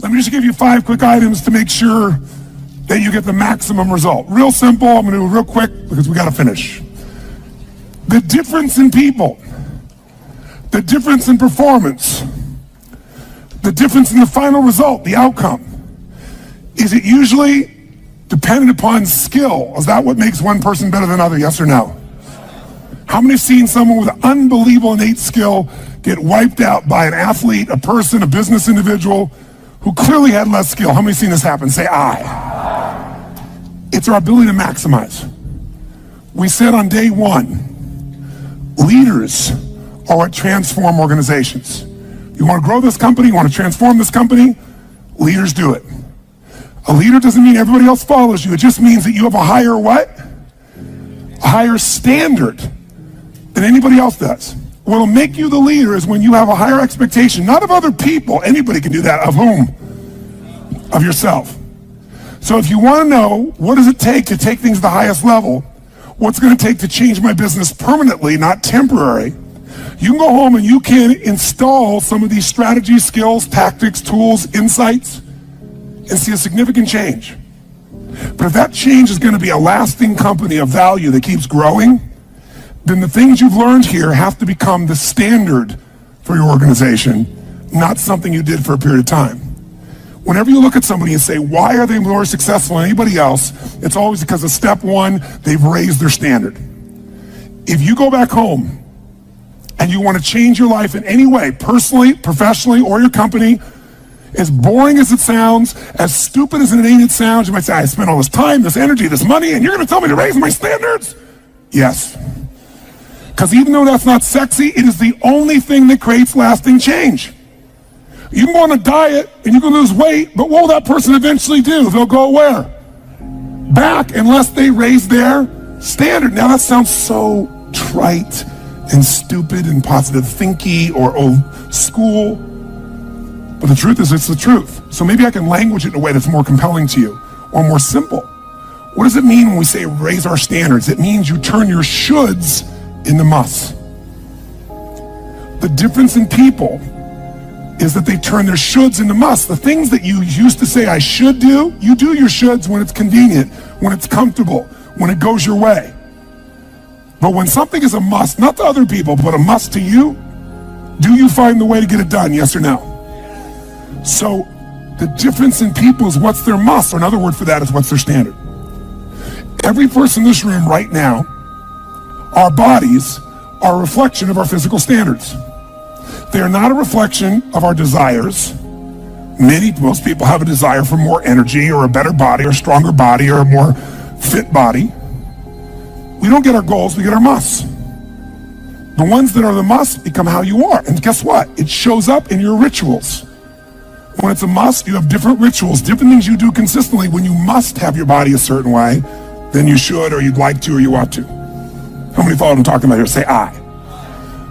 Let me just give you 5 quick items to make sure that you get the maximum result. Real simple. I'm going to do it real quick because we got to finish. The difference in people, the difference in performance, the difference in the final result, the outcome, is it usually dependent upon skill? Is that what makes one person better than another? Yes or no? How many have seen someone with unbelievable innate skill get wiped out by an athlete, a person, a business individual who clearly had less skill? How many have seen this happen? Say aye. It's our ability to maximize. We said on day 1, leaders are what transform organizations. You want to grow this company, you want to transform this company, leaders do it. A leader doesn't mean everybody else follows you. It just means that you have a higher what? A higher standard than anybody else does. What'll make you the leader is when you have a higher expectation, not of other people, anybody can do that, of whom? Of yourself. So if you want to know what does it take to take things to the highest level, what's going to take to change my business permanently, not temporary, you can go home and you can install some of these strategies, skills, tactics, tools, insights, and see a significant change. But if that change is going to be a lasting company of value that keeps growing, then the things you've learned here have to become the standard for your organization, not something you did for a period of time. Whenever you look at somebody and say, why are they more successful than anybody else? It's always because of step 1, they've raised their standard. If you go back home and you want to change your life in any way, personally, professionally, or your company, as boring as it sounds, as stupid as it ain't it sounds, you might say, I spent all this time, this energy, this money, and you're going to tell me to raise my standards? Yes. Because even though that's not sexy, it is the only thing that creates lasting change. You can go on a diet and you can lose weight, but what will that person eventually do? They'll go where? Back, unless they raise their standard. Now that sounds so trite and stupid and positive thinky or old school, but the truth is it's the truth. So maybe I can language it in a way that's more compelling to you or more simple. What does it mean when we say raise our standards? It means you turn your shoulds into musts. The difference in people is that they turn their shoulds into musts. The things that you used to say I should do, you do your shoulds when it's convenient, when it's comfortable, when it goes your way. But when something is a must, not to other people, but a must to you, do you find the way to get it done, yes or no? So the difference in people is what's their must, or another word for that is what's their standard. Every person in this room right now, our bodies are a reflection of our physical standards. They are not a reflection of our desires. Most people have a desire for more energy or a better body or a stronger body or a more fit body. We don't get our goals, we get our musts. The ones that are the musts become how you are. And guess what? It shows up in your rituals. When it's a must, you have different rituals, different things you do consistently when you must have your body a certain way than you should or you'd like to or you ought to. How many follow what I'm talking about here? Say aye.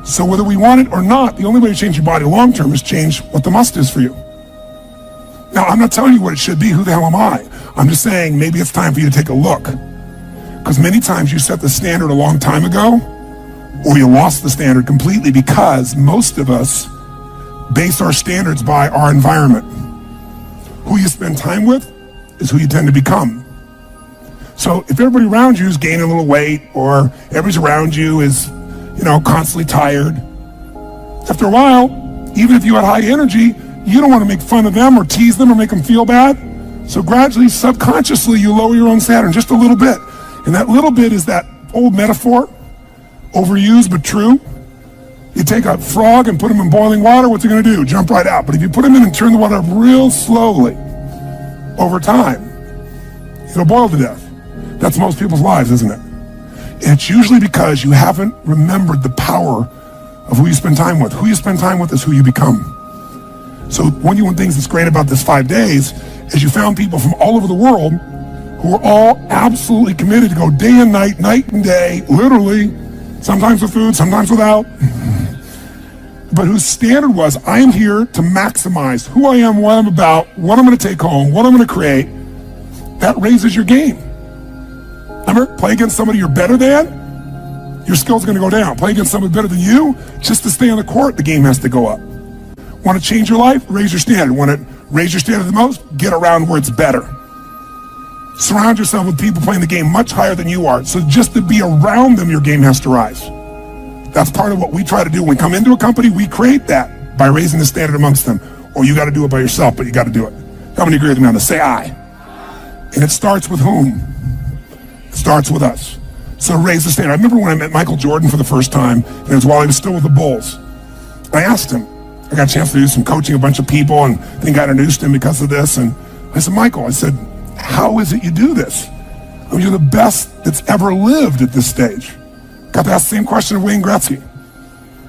So whether we want it or not, the only way to change your body long term is change what the must is for you. Now, I'm not telling you what it should be. Who the hell am I? I'm just saying maybe it's time for you to take a look. Because many times you set the standard a long time ago, or you lost the standard completely because most of us base our standards by our environment. Who you spend time with is who you tend to become. So if everybody around you is gaining a little weight, or everybody around you is, constantly tired, after a while, even if you had high energy, you don't want to make fun of them or tease them or make them feel bad. So gradually, subconsciously, you lower your own standard just a little bit. And that little bit is that old metaphor, overused but true. You take a frog and put him in boiling water, what's he going to do? Jump right out. But if you put him in and turn the water up real slowly, over time, it'll boil to death. That's most people's lives, isn't it? And it's usually because you haven't remembered the power of who you spend time with. Who you spend time with is who you become. So one of the things that's great about this 5 days is you found people from all over the world who are all absolutely committed to go day and night and day, literally, sometimes with food, sometimes without, but whose standard was, I am here to maximize who I am, what I'm about, what I'm going to take home, what I'm going to create. That raises your game. Remember, play against somebody you're better than, your skills are going to go down. Play against somebody better than you, just to stay on the court, the game has to go up. Want to change your life? Raise your standard. Want to Raise your standard the most, get around where it's better. Surround yourself with people playing the game much higher than you are. So just to be around them, your game has to rise. That's part of what we try to do. When we come into a company, we create that by raising the standard amongst them. Or you got to do it by yourself, but you got to do it. How many agree with me on this? Say I. And it starts with whom? It starts with us. So raise the standard. I remember when I met Michael Jordan for the first time, and it was while he was still with the Bulls. I asked him, I got a chance to do some coaching, a bunch of people, and then got introduced to him because of this. And I said, Michael, I said, how is it you do this? I mean, you're the best that's ever lived at this stage. Got to ask the same question of Wayne Gretzky.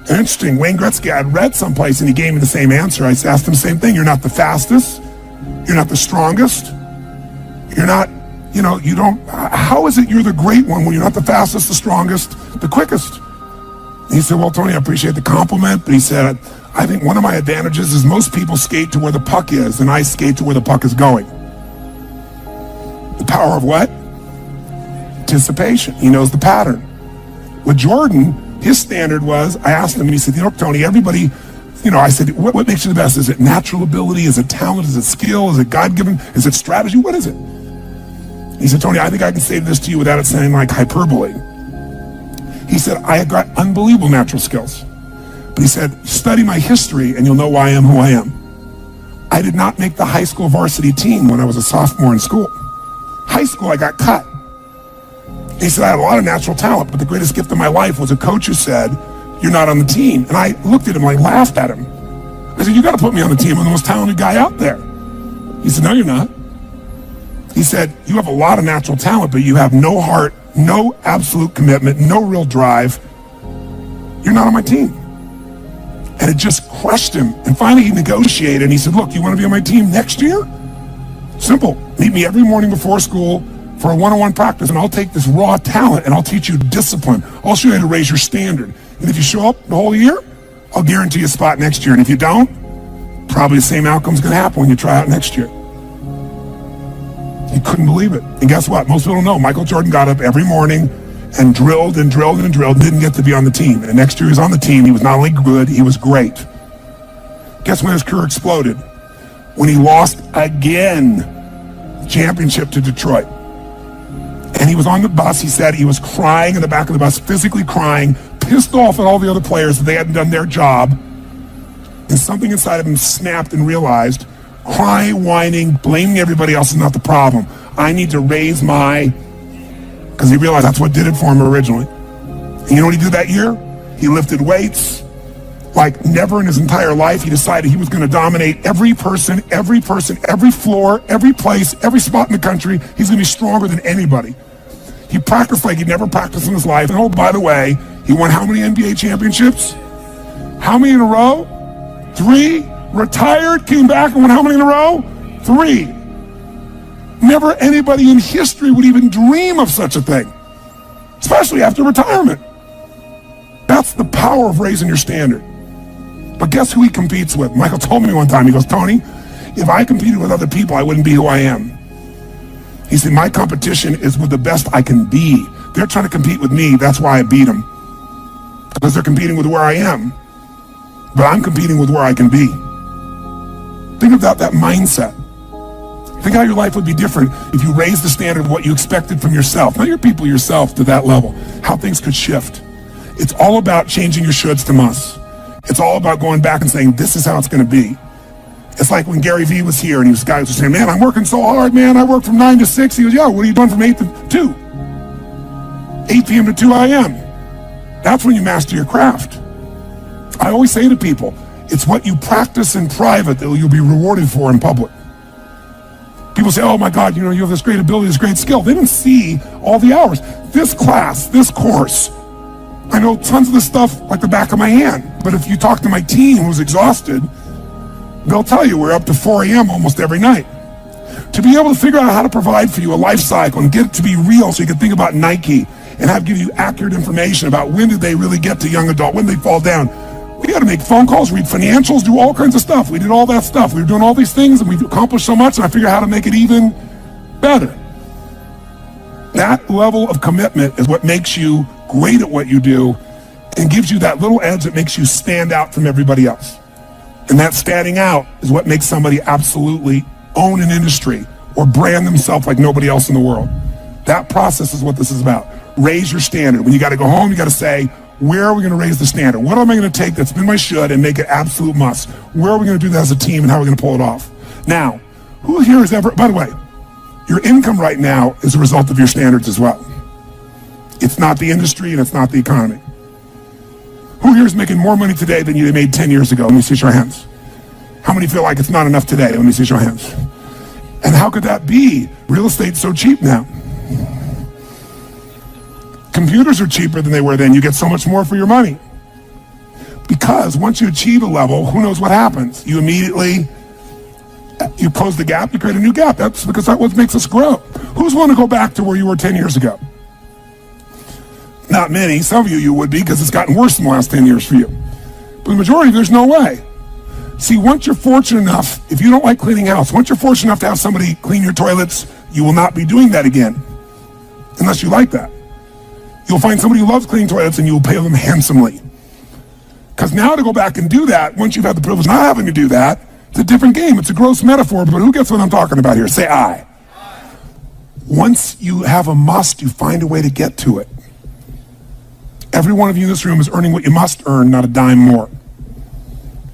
Interesting, Wayne Gretzky, I'd read someplace and he gave me the same answer. I asked him the same thing. You're not the fastest. You're not the strongest. You're not, you don't, how is it you're the great one when you're not the fastest, the strongest, the quickest? And he said, well, Tony, I appreciate the compliment, but he said, I think one of my advantages is most people skate to where the puck is, and I skate to where the puck is going. The power of what? Anticipation. He knows the pattern. With Jordan, his standard was, I asked him, he said, Tony, everybody, I said, what makes you the best? Is it natural ability? Is it talent? Is it skill? Is it God-given? Is it strategy? What is it? He said, Tony, I think I can say this to you without it sounding like hyperbole. He said, I have got unbelievable natural skills. But he said, study my history and you'll know why I am who I am. I did not make the high school varsity team when I was a sophomore in school. High school, I got cut. He said, I had a lot of natural talent, but the greatest gift of my life was a coach who said, you're not on the team. And I looked at him, I laughed at him. I said, you got to put me on the team. I'm the most talented guy out there. He said, no, you're not. He said, you have a lot of natural talent, but you have no heart, no absolute commitment, no real drive. You're not on my team. And it just crushed him. And finally he negotiated and he said, look, you want to be on my team next year? Simple. Meet me every morning before school for a one-on-one practice, and I'll take this raw talent and I'll teach you discipline. I'll show you how to raise your standard. And if you show up the whole year, I'll guarantee you a spot next year. And if you don't, probably the same outcome's going to happen when you try out next year. He couldn't believe it. And guess what? Most people don't know. Michael Jordan got up every morning and drilled and drilled and drilled, didn't get to be on the team. And next year he was on the team. He was not only good, he was great. Guess when his career exploded? When he lost again the championship to Detroit. And he was on the bus. He said he was crying in the back of the bus, physically crying, pissed off at all the other players that they hadn't done their job. And something inside of him snapped and realized, crying, whining, blaming everybody else is not the problem. I need to raise my, because he realized that's what did it for him originally. And you know what he did that year? He lifted weights like never in his entire life. He decided he was going to dominate every person, every floor, every place, every spot in the country. He's going to be stronger than anybody. He practiced like he'd never practiced in his life. And oh, by the way, he won how many NBA championships? How many in a row? 3. Retired, came back and won how many in a row? 3. Never anybody in history would even dream of such a thing, especially after retirement. That's the power of raising your standard. But guess who he competes with? Michael told me one time, he goes, Tony, if I competed with other people, I wouldn't be who I am. He said, my competition is with the best I can be. They're trying to compete with me. That's why I beat them. Because they're competing with where I am. But I'm competing with where I can be. Think about that mindset. Think how your life would be different if you raised the standard of what you expected from yourself, not your people, yourself, to that level. How things could shift. It's all about changing your shoulds to musts. It's all about going back and saying, this is how it's going to be. It's like when Gary Vee was here and guys were saying, man, I'm working so hard, man. I work from 9 to 6. He goes, yeah, what are you doing from 8 to 2? 8 p.m. to 2 a.m. That's when you master your craft. I always say to people, it's what you practice in private that you'll be rewarded for in public. People say, oh my God, you have this great ability, this great skill. They didn't see all the hours. This class, this course, I know tons of this stuff like the back of my hand. But if you talk to my team who's exhausted, they'll tell you we're up to 4 a.m. almost every night. To be able to figure out how to provide for you a life cycle and get it to be real so you can think about Nike and give you accurate information about when did they really get to young adult, when did they fall down. We got to make phone calls, read financials, do all kinds of stuff. We did all that stuff. We were doing all these things and we've accomplished so much, and I figured out how to make it even better. That level of commitment is what makes you great at what you do and gives you that little edge that makes you stand out from everybody else. And that standing out is what makes somebody absolutely own an industry or brand themselves like nobody else in the world. That process is what this is about. Raise your standard. When you got to go home, you got to say, where are we going to raise the standard? What am I going to take that's been my should and make it absolute must? Where are we going to do that as a team and how are we going to pull it off? Now, who here has ever, by the way, your income right now is a result of your standards as well. It's not the industry and it's not the economy. Who here is making more money today than you made 10 years ago? Let me see your hands. How many feel like it's not enough today? Let me see your hands. And how could that be? Real estate's so cheap now. Computers are cheaper than they were then. You get so much more for your money. Because once you achieve a level, who knows what happens? You immediately, you close the gap, you create a new gap. That's because that's what makes us grow. Who's willing to go back to where you were 10 years ago? Not many. Some of you would be, because it's gotten worse in the last 10 years for you. But the majority, there's no way. See, once you're fortunate enough, if you don't like cleaning house, once you're fortunate enough to have somebody clean your toilets, you will not be doing that again. Unless you like that. You'll find somebody who loves cleaning toilets and you'll pay them handsomely. Because now to go back and do that, once you've had the privilege of not having to do that, it's a different game. It's a gross metaphor, but who gets what I'm talking about here? Say I. Once you have a must, you find a way to get to it. Every one of you in this room is earning what you must earn, not a dime more.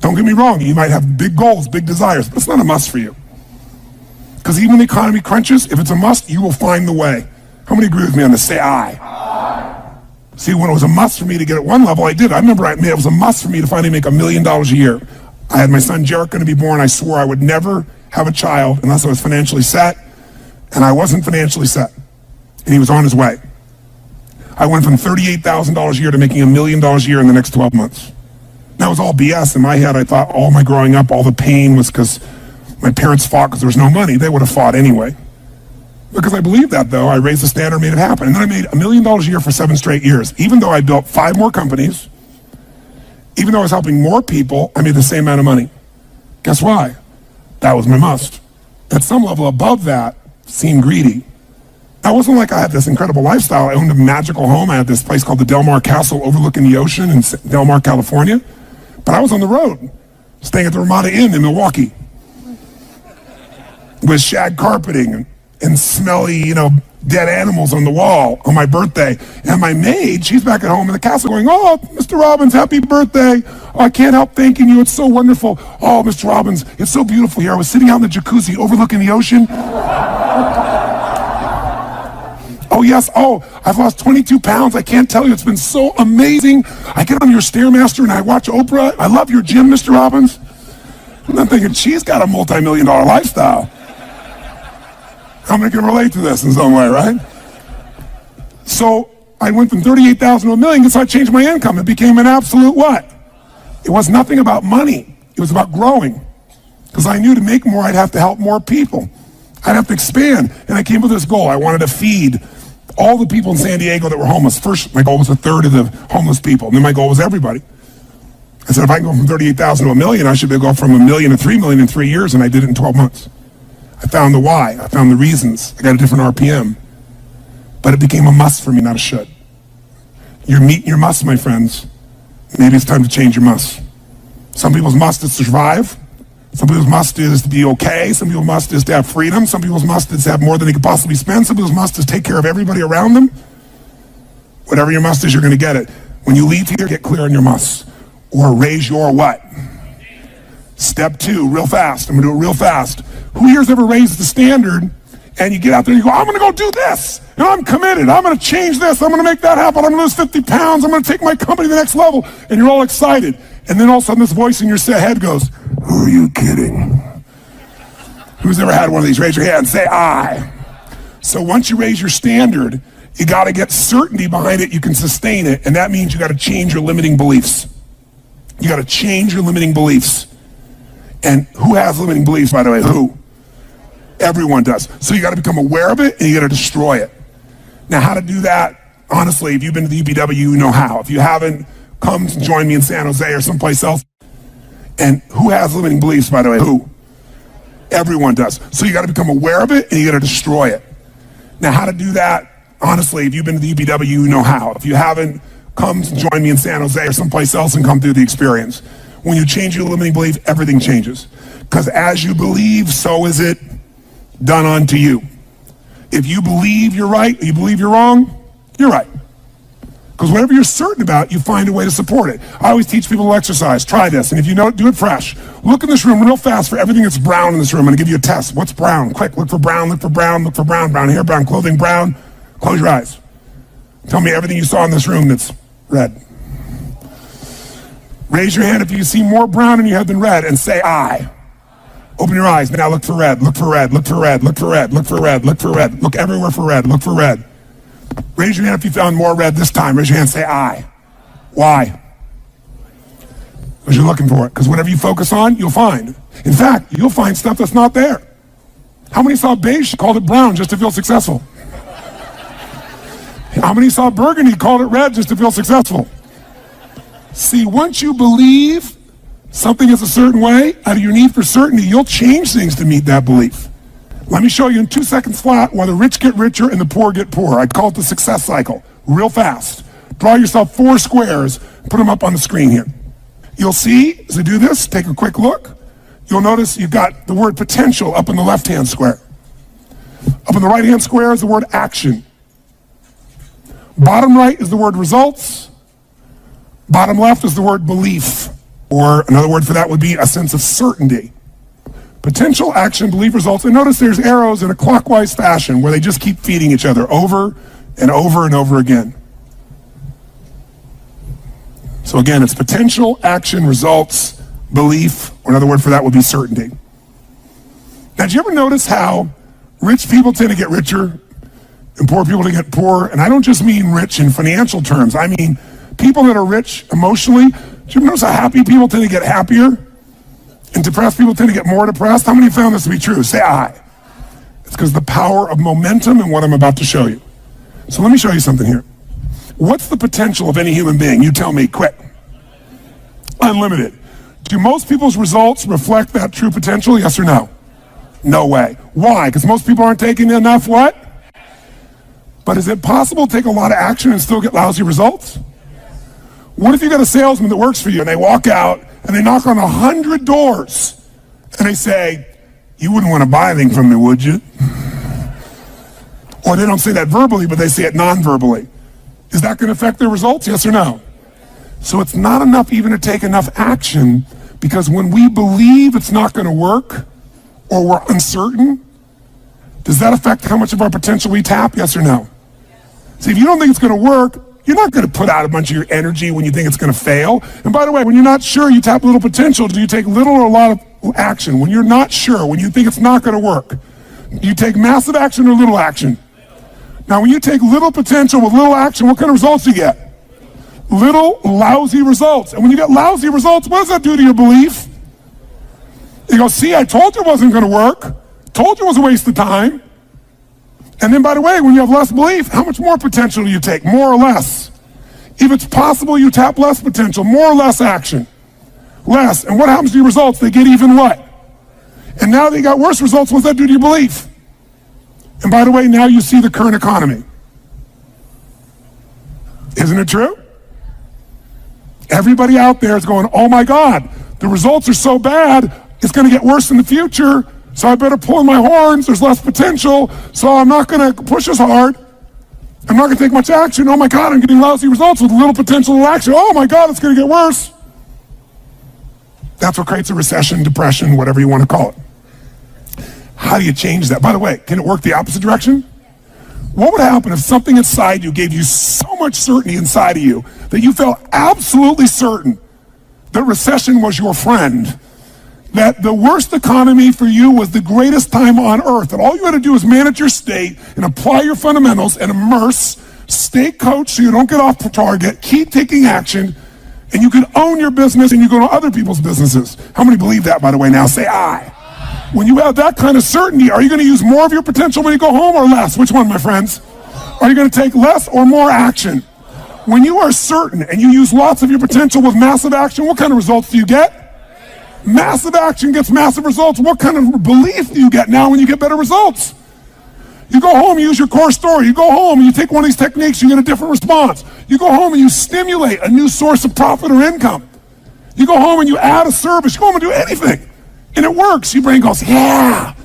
Don't get me wrong, you might have big goals, big desires, but it's not a must for you. Because even when the economy crunches, if it's a must, you will find the way. How many agree with me on this? Say I. See, when it was a must for me to get at one level, I did. I remember it was a must for me to finally make $1 million a year. I had my son Jarek going to be born. I swore I would never have a child unless I was financially set, and I wasn't financially set, and he was on his way. I went from $38,000 a year to making $1 million a year in the next 12 months. That was all BS. In my head, I thought all my growing up, all the pain was because my parents fought because there was no money. They would have fought anyway. Because I believed that, though, I raised the standard and made it happen. And then I made $1 million a year for 7 straight years. Even though I built 5 more companies, even though I was helping more people, I made the same amount of money. Guess why? That was my must. At some level above that, seemed greedy. It wasn't like I had this incredible lifestyle. I owned a magical home. I had this place called the Del Mar Castle overlooking the ocean in Del Mar, California. But I was on the road, staying at the Ramada Inn in Milwaukee with shag carpeting and smelly, dead animals on the wall on my birthday. And my maid, she's back at home in the castle going, "Oh, Mr. Robbins, happy birthday. Oh, I can't help thanking you. It's so wonderful. Oh, Mr. Robbins, it's so beautiful here. I was sitting out in the jacuzzi overlooking the ocean." "Oh, yes. Oh, I've lost 22 pounds. I can't tell you. It's been so amazing. I get on your Stairmaster and I watch Oprah. I love your gym, Mr. Robbins." And I'm thinking, she's got a multi-million-dollar lifestyle. How many can relate to this in some way, right? So I went from 38,000 to $1 million, so I changed my income. It became an absolute what? It was nothing about money. It was about growing. Because I knew to make more, I'd have to help more people. I'd have to expand. And I came up with this goal. I wanted to feed all the people in San Diego that were homeless. First, my goal was 1/3 of the homeless people. And then my goal was everybody. I said, if I can go from 38,000 to $1 million, I should be able to go from $1 million to $3 million in 3 years, and I did it in 12 months. I found the why. I found the reasons. I got a different RPM. But it became a must for me, not a should. You're meeting your must, my friends. Maybe it's time to change your must. Some people's must is to survive. Some people's must is to be okay. Some people's must is to have freedom. Some people's must is to have more than they could possibly spend. Some people's must is take care of everybody around them. Whatever your must is, you're going to get it. When you leave here, get clear on your must. Or raise your what? Step 2, real fast. I'm going to do it real fast. Who here's ever raised the standard and you get out there and you go, "I'm going to go do this. And I'm committed. I'm going to change this. I'm going to make that happen. I'm going to lose 50 pounds. I'm going to take my company to the next level." And you're all excited. And then all of a sudden this voice in your head goes, "Who are you kidding?" Who's ever had one of these? Raise your hand. Say I. So once you raise your standard, you got to get certainty behind it. You can sustain it. And that means you got to change your limiting beliefs. You got to change your limiting beliefs. And who has limiting beliefs, by the way? Who? Everyone does. So you got to become aware of it and you got to destroy it. Now, how to do that? Honestly, if you've been to the UPW, you know how. If you haven't, come join me in San Jose or someplace else. And who has limiting beliefs, by the way? Who? Everyone does. So you got to become aware of it and you got to destroy it. Now, how to do that? Honestly, if you've been to the UPW, you know how. If you haven't, come join me in San Jose or someplace else and come through the experience. When you change your limiting belief, everything changes. Because as you believe, so is it done unto you. If you believe you're right, or you believe you're wrong, you're right. Because whatever you're certain about, you find a way to support it. I always teach people to exercise. Try this, and if you know it, do it fresh. Look in this room real fast for everything that's brown in this room. I'm going to give you a test. What's brown? Quick, look for brown, look for brown, look for brown. Brown hair, brown clothing, brown. Close your eyes. Tell me everything you saw in this room that's red. Raise your hand if you see more brown in your head than red, and say I. Open your eyes. Now look for red, look for red, look for red, look for red, look for red, look for red. Look everywhere for red, look for red. Raise your hand if you found more red this time. Raise your hand, say I. Why? Because you're looking for it. Because whatever you focus on, you'll find. In fact, you'll find stuff that's not there. How many saw beige, called it brown just to feel successful? How many saw burgundy, called it red just to feel successful? See, once you believe something is a certain way, out of your need for certainty, you'll change things to meet that belief. Let me show you in 2 seconds flat why the rich get richer and the poor get poorer. I call it the success cycle. Real fast. Draw yourself 4 squares, put them up on the screen here. You'll see, as I do this, take a quick look. You'll notice you've got the word potential up in the left-hand square. Up in the right-hand square is the word action. Bottom right is the word results. Bottom left is the word belief, or another word for that would be a sense of certainty. Potential, action, belief, results. And notice there's arrows in a clockwise fashion where they just keep feeding each other over and over and over again. So again, it's potential, action, results, belief, or another word for that would be certainty. Now, did you ever notice how rich people tend to get richer and poor people to get poorer? And I don't just mean rich in financial terms. I mean people that are rich emotionally. Do you ever notice how happy people tend to get happier? And depressed people tend to get more depressed? How many found this to be true? Say I. It's because the power of momentum and what I'm about to show you. So let me show you something here. What's the potential of any human being? You tell me, quick. Unlimited. Do most people's results reflect that true potential? Yes or no? No way. Why? Because most people aren't taking enough what? But is it possible to take a lot of action and still get lousy results? What if you got a salesman that works for you and they walk out and they knock on 100 doors and they say, you wouldn't want to buy anything from me, would you? Or they don't say that verbally, but they say it non-verbally. Is that going to affect their results? Yes or no? So it's not enough even to take enough action, because when we believe it's not going to work or we're uncertain, does that affect how much of our potential we tap? Yes or no? See, if you don't think it's going to work, you're not going to put out a bunch of your energy when you think it's going to fail. And by the way, when you're not sure, you tap little potential. Do you take little or a lot of action? When you're not sure, when you think it's not going to work, do you take massive action or little action? Now, when you take little potential with little action, what kind of results do you get? Little lousy results. And when you get lousy results, what does that do to your belief? You go, see, I told you it wasn't going to work. Told you it was a waste of time. And then, by the way, when you have less belief, how much more potential do you take? More or less? If it's possible, you tap less potential, more or less action. Less. And what happens to your results? They get even what? And now they got worse results. What's that do to your belief? And by the way, now you see the current economy. Isn't it true? Everybody out there is going, oh my God, the results are so bad, it's going to get worse in the future. So I better pull in my horns, there's less potential, so I'm not going to push as hard. I'm not going to take much action. Oh my God, I'm getting lousy results with little potential of action. Oh my God, it's going to get worse. That's what creates a recession, depression, whatever you want to call it. How do you change that? By the way, can it work the opposite direction? What would happen if something inside you gave you so much certainty inside of you that you felt absolutely certain that recession was your friend? That the worst economy for you was the greatest time on earth. That all you had to do is manage your state and apply your fundamentals and immerse, stay coached so you don't get off target, keep taking action, and you can own your business and you go to other people's businesses. How many believe that, by the way? Now say I. When you have that kind of certainty, are you going to use more of your potential when you go home or less? Which one, my friends? Are you going to take less or more action? When you are certain and you use lots of your potential with massive action, what kind of results do you get? Massive action gets massive results. What kind of belief do you get now when you get better results? You go home, you use your core story. You go home and you take one of these techniques, you get a different response. You go home and you stimulate a new source of profit or income. You go home and you add a service. You go home and do anything. And it works. Your brain goes, yeah,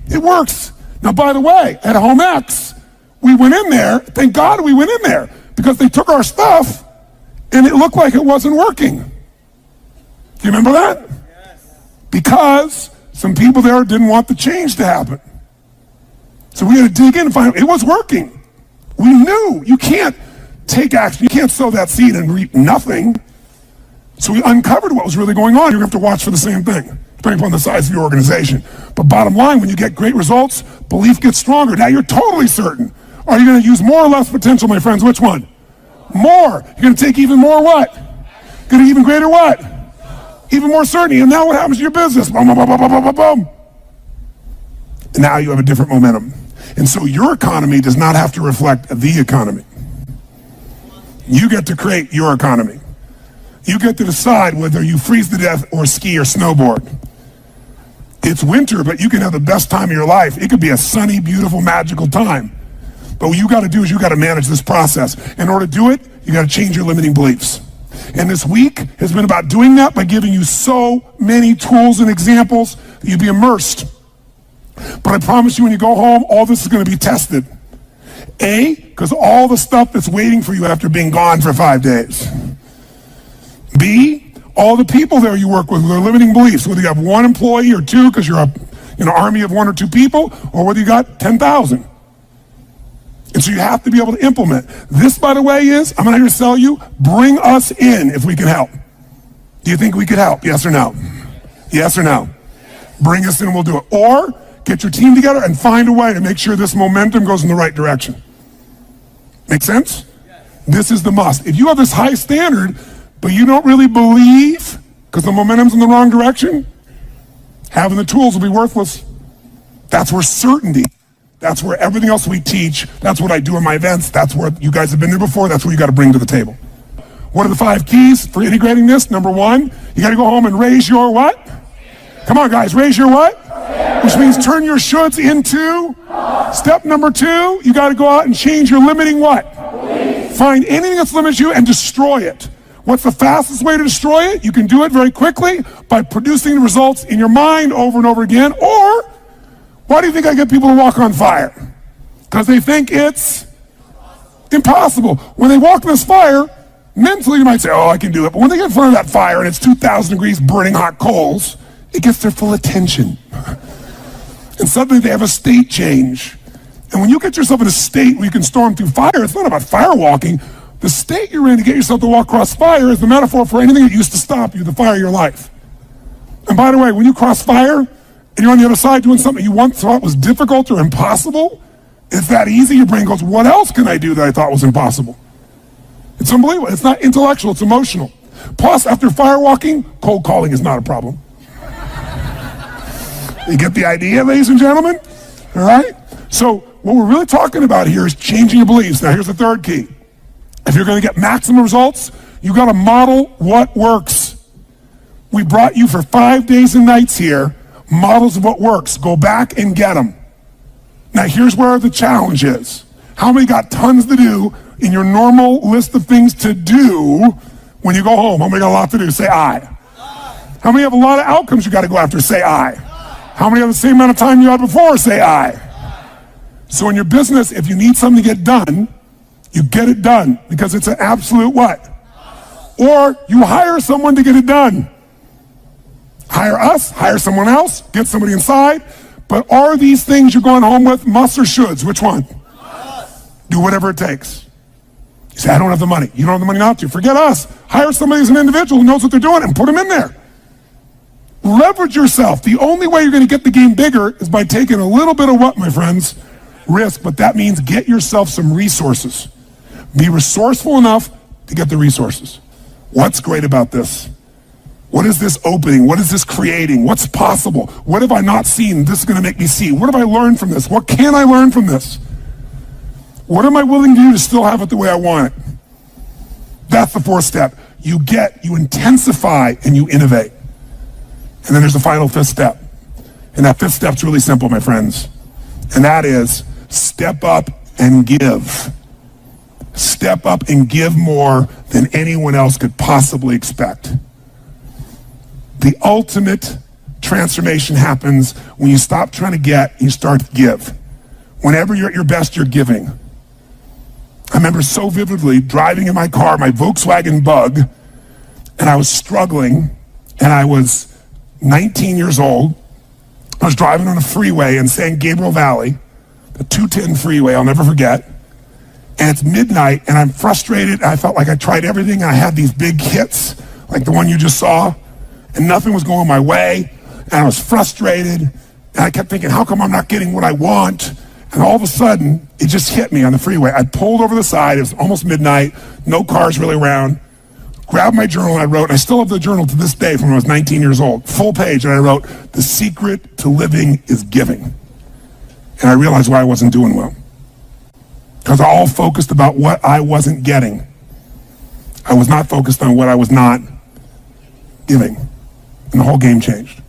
it works. Now, by the way, at Home X, we went in there. Thank God we went in there because they took our stuff and it looked like it wasn't working. Do you remember that? Yes. Because some people there didn't want the change to happen. So we had to dig in and find out it was working. We knew you can't take action. You can't sow that seed and reap nothing. So we uncovered what was really going on. You're going to have to watch for the same thing, depending upon the size of your organization. But bottom line, when you get great results, belief gets stronger. Now you're totally certain. Are you going to use more or less potential, my friends? Which one? More. You're going to take even more what? Going to even greater what? Even more certainty. And now what happens to your business? Boom, boom, boom, boom, boom, boom, boom. And now you have a different momentum. And so your economy does not have to reflect the economy. You get to create your economy. You get to decide whether you freeze to death or ski or snowboard. It's winter, but you can have the best time of your life. It could be a sunny, beautiful, magical time. But what you got to do is you got to manage this process. In order to do it, you got to change your limiting beliefs. And this week has been about doing that by giving you so many tools and examples that you'd be immersed. But I promise you when you go home, all this is going to be tested. A, because all the stuff that's waiting for you after being gone for 5 days. B, all the people there you work with their limiting beliefs, whether you have one employee or two because you're an army of one or two people, or whether you got 10,000. And so you have to be able to implement. This, by the way, is, I'm going to sell you, bring us in if we can help. Do you think we could help? Yes or no? Yes or no? Bring us in and we'll do it. Or get your team together and find a way to make sure this momentum goes in the right direction. Make sense? This is the must. If you have this high standard, but you don't really believe because the momentum's in the wrong direction, having the tools will be worthless. That's where certainty, that's where everything else we teach, that's what I do in my events, that's where you guys have been there before, that's what you got to bring to the table. What are the 5 keys for integrating this? Number 1, you got to go home and raise your what? Come on, guys, raise your what? Which means turn your shoulds into. Step number 2, you got to go out and change your limiting what? Find anything that's limited you and destroy it. What's the fastest way to destroy it? You can do it very quickly by producing the results in your mind over and over again. Or, why do you think I get people to walk on fire? Because they think it's impossible. When they walk in this fire, mentally you might say, oh, I can do it. But when they get in front of that fire and it's 2,000 degrees burning hot coals, it gets their full attention. And suddenly they have a state change. And when you get yourself in a state where you can storm through fire, it's not about fire walking. The state you're in to get yourself to walk across fire is the metaphor for anything that used to stop you, the fire of your life. And by the way, when you cross fire and you're on the other side doing something you once thought was difficult or impossible, it's that easy, your brain goes, what else can I do that I thought was impossible? It's unbelievable. It's not intellectual, it's emotional. Plus, after fire walking, cold calling is not a problem. You get the idea, ladies and gentlemen? All right? So what we're really talking about here is changing your beliefs. Now, here's the third key. If you're going to get maximum results, you got to model what works. We brought you for 5 days and nights here, models of what works. Go back and get them. Now, here's where the challenge is. How many got tons to do in your normal list of things to do when you go home? How many got a lot to do? Say aye. How many have a lot of outcomes you got to go after? Say aye. How many have the same amount of time you had before? Say aye. So in your business, if you need something to get done, you get it done because it's an absolute what? Or you hire someone to get it done. Hire us, hire someone else, get somebody inside. But are these things you're going home with musts or shoulds? Which one? Do whatever it takes. You say, I don't have the money. You don't have the money not to. Forget us. Hire somebody as an individual who knows what they're doing and put them in there. Leverage yourself. The only way you're going to get the game bigger is by taking a little bit of what, my friends? Risk. But that means get yourself some resources. Be resourceful enough to get the resources. What's great about this? What is this opening? What is this creating? What's possible? What have I not seen? This is going to make me see. What have I learned from this? What can I learn from this? What am I willing to do to still have it the way I want it? That's the 4th step. You intensify, and you innovate. And then there's the final 5th step. And that 5th step's really simple, my friends. And that is step up and give. Step up and give more than anyone else could possibly expect. The ultimate transformation happens when you stop trying to get and you start to give. Whenever you're at your best, you're giving. I remember so vividly driving in my car, my Volkswagen Bug, and I was struggling, and I was 19 years old. I was driving on a freeway in San Gabriel Valley, the 210 freeway, I'll never forget. And it's midnight, and I'm frustrated. I felt like I tried everything, and I had these big hits, like the one you just saw, and nothing was going my way, and I was frustrated, and I kept thinking, how come I'm not getting what I want? And all of a sudden, it just hit me on the freeway. I pulled over the side. It was almost midnight, no cars really around. Grabbed my journal, and I wrote, and I still have the journal to this day from when I was 19 years old, full page, and I wrote, the secret to living is giving. And I realized why I wasn't doing well. Because I all focused about what I wasn't getting. I was not focused on what I was not giving. And the whole game changed.